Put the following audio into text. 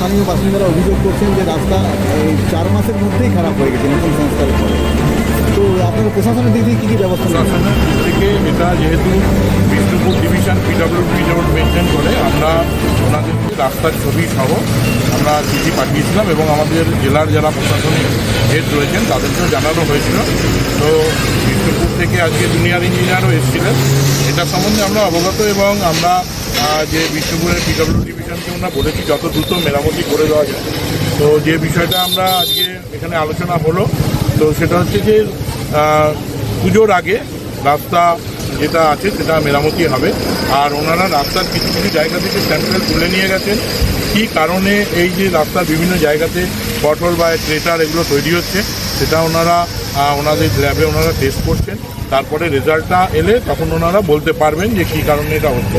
স্থানীয় বাসিন্দারা অভিযোগ করছেন যে রাস্তা এই 4 মাসের মধ্যেই খারাপ হয়ে গেছে নতুন সংস্কারের পরে। তো আপনার প্রশাসনের দিক থেকে কী কী ব্যবস্থা নেবেন? প্রশাসনের দিক থেকে এটা যেহেতু Bishnupur division PWD road maintain করে, আমরা ওনাদেরকে রাস্তার ছবি সহ আমরা চিঠি পাঠিয়েছিলাম এবং আমাদের জেলার যারা প্রশাসনিক হেড রয়েছেন তাদেরকেও জানানো হয়েছিল। তো বিষ্ণুপুর থেকে আজকে জুনিয়র ইঞ্জিনিয়ারও এসেছিলেন, এটা সম্বন্ধে আমরা অবগত এবং আমরা যে বিষ্ণুপুরের পিডব্লিউডি ডিভিশনকে আমরা বলেছি যত দ্রুত মেরামতি করে দেওয়া যায়। তো যে বিষয়টা আমরা আজকে এখানে আলোচনা হলো, তো সেটা হচ্ছে যে পুজোর আগে রাস্তা যেটা আছে সেটা মেরামতি হবে। আর ওনারা রাস্তার কিছু কিছু জায়গা থেকে স্যাম্পেল তুলে নিয়ে গেছেন, কী কারণে এই যে রাস্তার বিভিন্ন জায়গাতে পটল বা ক্রেটার এগুলো তৈরি হচ্ছে সেটা ওনারা ওনাদের ল্যাবে ওনারা টেস্ট করছেন। তারপরে রেজাল্টটা এলে তখন ওনারা বলতে পারবেন যে কী কারণে এটা হচ্ছে।